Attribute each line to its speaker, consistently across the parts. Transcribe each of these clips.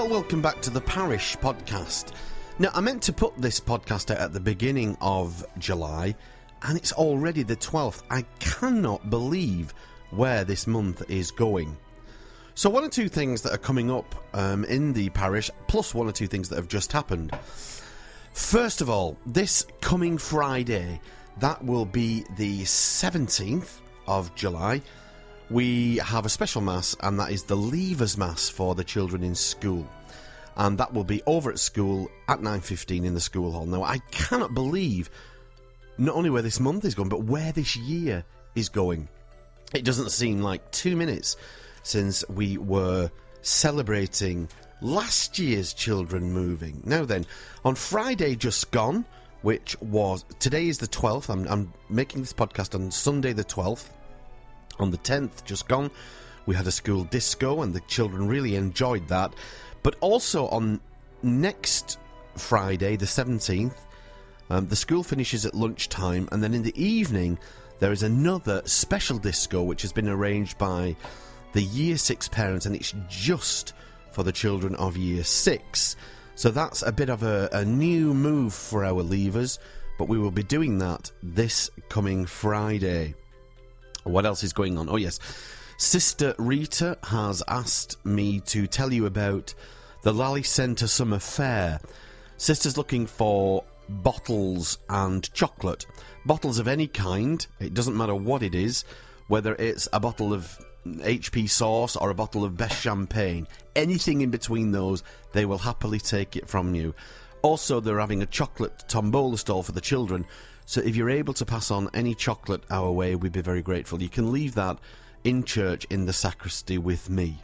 Speaker 1: Well, welcome back to the Parish podcast. Now, I meant to put this podcast out at the beginning of July, and it's already the 12th. I cannot believe where this month is going. So one or two things that are coming up in the parish, plus one or two things that have just happened. First of all, this coming Friday, that will be the 17th of July, we have a special Mass, and that is the Leavers Mass for the children in school. And that will be over at school at 9:15 in the school hall. Now, I cannot believe not only where this month is going, but where this year is going. It doesn't seem like 2 minutes since we were celebrating last year's children moving. Now then, on Friday just gone, which was... Today is the 12th. I'm making this podcast on Sunday the 12th. On the 10th, just gone, we had a school disco, and the children really enjoyed that. But also on next Friday, the 17th, the school finishes at lunchtime, and then in the evening, there is another special disco, which has been arranged by the Year 6 parents, and it's just for the children of Year 6. So that's a bit of a new move for our leavers, but we will be doing that this coming Friday. What else is going on? Oh, yes. Sister Rita has asked me to tell you about the Lally Centre Summer Fair. Sister's looking for bottles and chocolate. Bottles of any kind. It doesn't matter what it is, whether it's a bottle of HP sauce or a bottle of best champagne. Anything in between those, they will happily take it from you. Also, they're having a chocolate tombola stall for the children. So if you're able to pass on any chocolate our way, we'd be very grateful. You can leave that in church in the sacristy with me.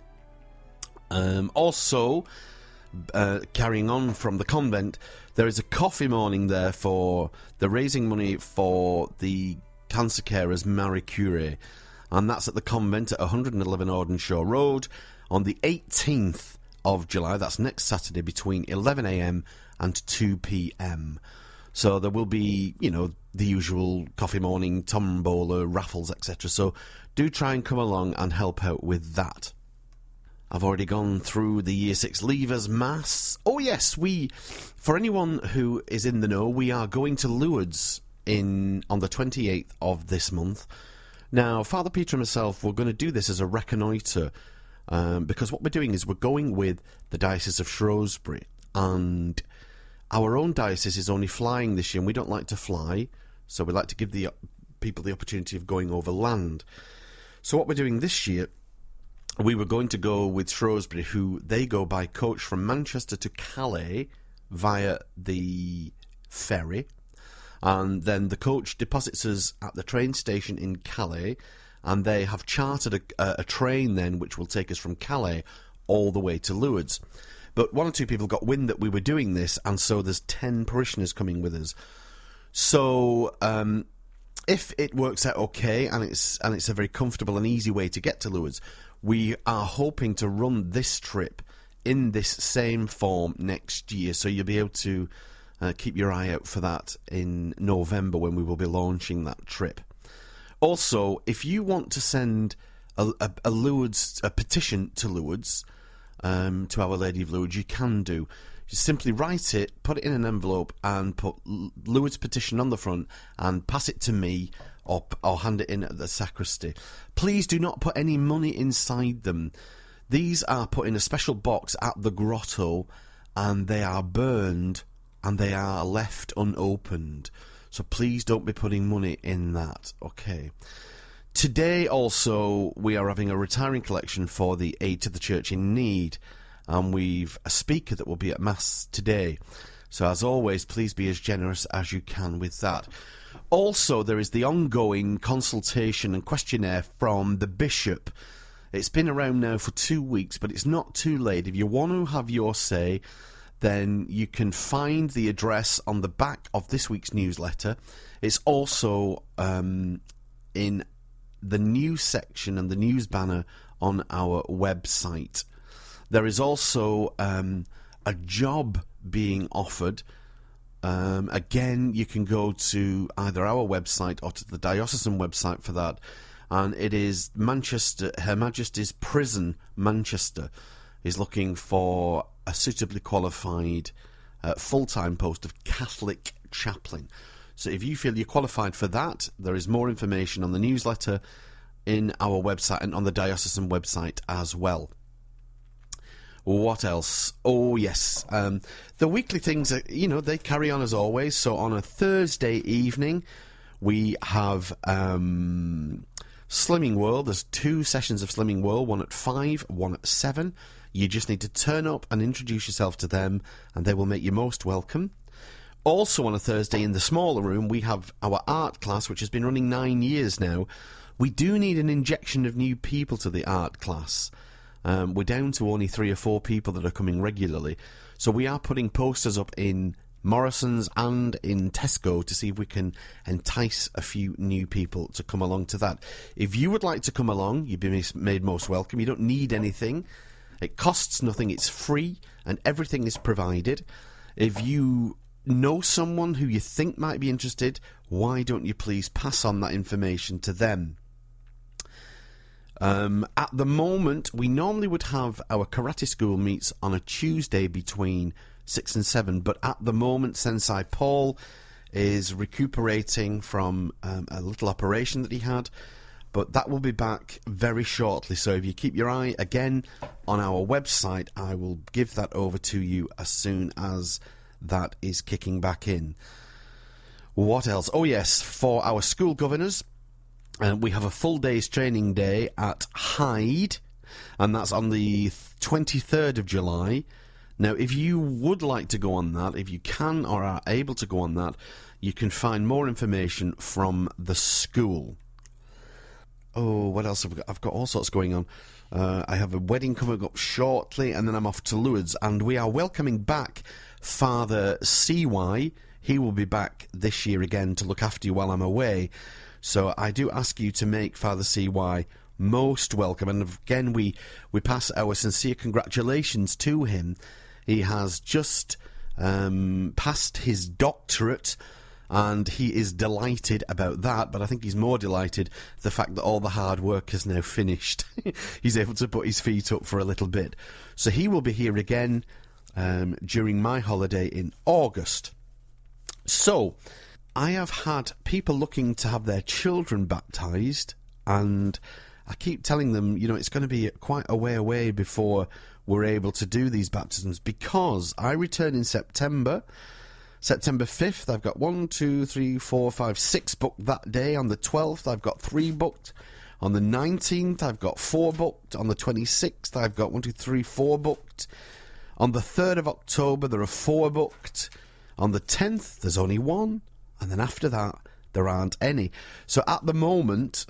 Speaker 1: Also, carrying on from the convent, there is a coffee morning there for the raising money for the cancer carers Marie Curie. And that's at the convent at 111 Audenshaw Road on the 18th of July. That's next Saturday between 11 a.m. and 2 p.m. So there will be, the usual coffee morning, tombola, raffles, etc. So do try and come along and help out with that. I've already gone through the Year 6 Leavers Mass. Oh yes, for anyone who is in the know, we are going to Lourdes on the 28th of this month. Now, Father Peter and myself, we're going to do this as a reconnoitre, because what we're doing is we're going with the Diocese of Shrewsbury, and our own diocese is only flying this year, and we don't like to fly, so we like to give the people the opportunity of going over land. So what we're doing this year, we were going to go with Shrewsbury, who they go by coach from Manchester to Calais via the ferry, and then the coach deposits us at the train station in Calais, and they have chartered a train then which will take us from Calais all the way to Lourdes. But one or two people got wind that we were doing this, and so there's 10 parishioners coming with us. So if it works out okay, and it's a very comfortable and easy way to get to Lourdes, we are hoping to run this trip in this same form next year. So you'll be able to keep your eye out for that in November when we will be launching that trip. Also, if you want to send a petition to Lourdes, to Our Lady of Lourdes, you can do. You simply write it, put it in an envelope, and put Lourdes petition on the front, and pass it to me, or hand it in at the sacristy. Please do not put any money inside them. These are put in a special box at the grotto, and they are burned, and they are left unopened. So please don't be putting money in that, okay? Today also we are having a retiring collection for the Aid to the Church in Need, and we've a speaker that will be at Mass today. So as always, please be as generous as you can with that. Also, there is the ongoing consultation and questionnaire from the Bishop. It's been around now for 2 weeks, but it's not too late. If you want to have your say, then you can find the address on the back of this week's newsletter. It's also in the news section and the news banner on our website. There is also a job being offered. Again, you can go to either our website or to the diocesan website for that, and it is Manchester, Her Majesty's Prison, Manchester. is looking for a suitably qualified full-time post of Catholic chaplain. So if you feel you're qualified for that, there is more information on the newsletter in our website and on the diocesan website as well. What else? Oh, yes. The weekly things, they carry on as always. So on a Thursday evening, we have Slimming World. There's 2 sessions of Slimming World, one at 5, one at 7. You just need to turn up and introduce yourself to them, and they will make you most welcome. Also on a Thursday in the smaller room, we have our art class, which has been running 9 years now. We do need an injection of new people to the art class. We're down to only 3 or 4 people that are coming regularly. So we are putting posters up in Morrison's and in Tesco to see if we can entice a few new people to come along to that. If you would like to come along, you'd be made most welcome. You don't need anything. It costs nothing. It's free and everything is provided. If you know someone who you think might be interested, why don't you please pass on that information to them? At the moment, we normally would have our karate school meets on a Tuesday between 6 and 7, but at the moment, Sensei Paul is recuperating from a little operation that he had, but that will be back very shortly. So if you keep your eye again on our website, I will give that over to you as soon as that is kicking back in. What else? Oh yes, for our school governors, we have a full day's training day at Hyde, and that's on the 23rd of July. Now, if you would like to go on that, if you can or are able to go on that, you can find more information from the school. Oh, what else have I got? I've got all sorts going on. I have a wedding coming up shortly, and then I'm off to Lourdes, and we are welcoming back Father CY. He will be back this year again to look after you while I'm away. So I do ask you to make Father CY most welcome. And again, we pass our sincere congratulations to him. He has just passed his doctorate, and he is delighted about that. But I think he's more delighted the fact that all the hard work is now finished. He's able to put his feet up for a little bit. So he will be here again during my holiday in August. So I have had people looking to have their children baptised, and I keep telling them, it's going to be quite a way away before we're able to do these baptisms, because I return in September 5th. I've got 1, 2, 3, 4, 5, 6 booked that day. On the 12th, I've got 3 booked. On the 19th, I've got 4 booked. On the 26th, I've got 1, 2, 3, 4 booked. On the 3rd of October, there are 4 booked. On the 10th, there's only 1. And then after that, there aren't any. So at the moment,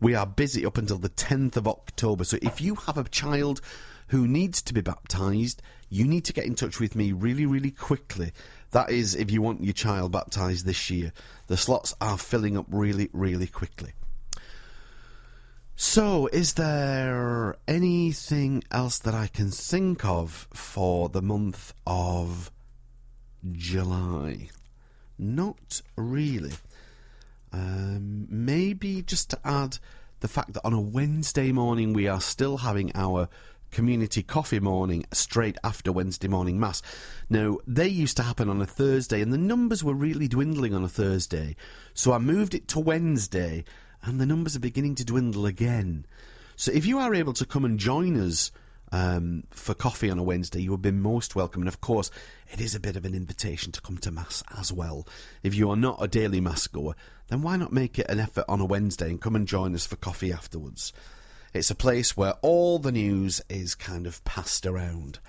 Speaker 1: we are busy up until the 10th of October. So if you have a child who needs to be baptised, you need to get in touch with me really, really quickly. That is, if you want your child baptised this year. The slots are filling up really, really quickly. So, is there anything else that I can think of for the month of July? Not really. Maybe just to add the fact that on a Wednesday morning we are still having our community coffee morning straight after Wednesday morning Mass. Now, they used to happen on a Thursday, and the numbers were really dwindling on a Thursday. So I moved it to Wednesday, and the numbers are beginning to dwindle again. So if you are able to come and join us for coffee on a Wednesday, you have been most welcome. And of course, it is a bit of an invitation to come to Mass as well. If you are not a daily Mass goer, then why not make it an effort on a Wednesday and come and join us for coffee afterwards? It's a place where all the news is kind of passed around.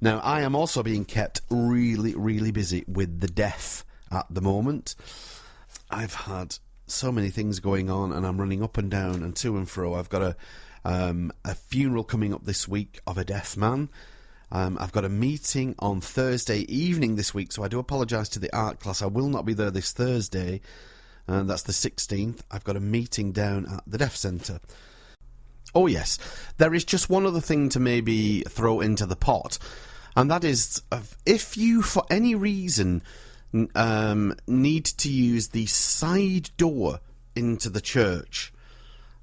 Speaker 1: Now, I am also being kept really, really busy with the deaf at the moment. I've had so many things going on, and I'm running up and down and to and fro. I've got a funeral coming up this week of a deaf man. I've got a meeting on Thursday evening this week, so I do apologise to the art class. I will not be there this Thursday, and that's the 16th. I've got a meeting down at the Deaf Centre. Oh yes, there is just one other thing to maybe throw into the pot, and that is if you, for any reason, need to use the side door into the church.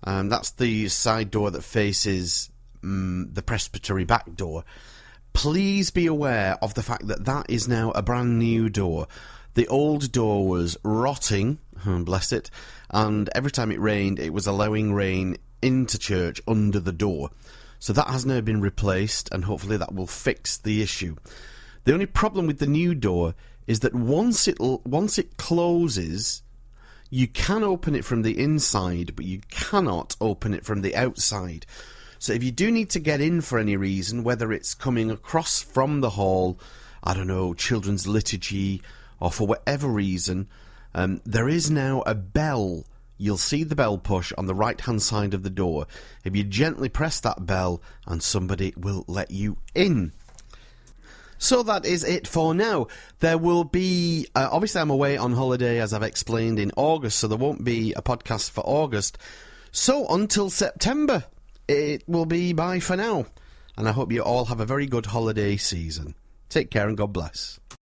Speaker 1: That's the side door that faces the presbytery back door, please be aware of the fact that that is now a brand new door. The old door was rotting, bless it, and every time it rained, it was allowing rain into church under the door. So that has now been replaced, and hopefully that will fix the issue. The only problem with the new door is that once it closes, you can open it from the inside, but you cannot open it from the outside. So if you do need to get in for any reason, whether it's coming across from the hall, I don't know, children's liturgy, or for whatever reason, there is now a bell. You'll see the bell push on the right-hand side of the door. If you gently press that bell, and somebody will let you in. So that is it for now. There will be... obviously, I'm away on holiday, as I've explained, in August, so there won't be a podcast for August. So, until September, it will be bye for now. And I hope you all have a very good holiday season. Take care and God bless.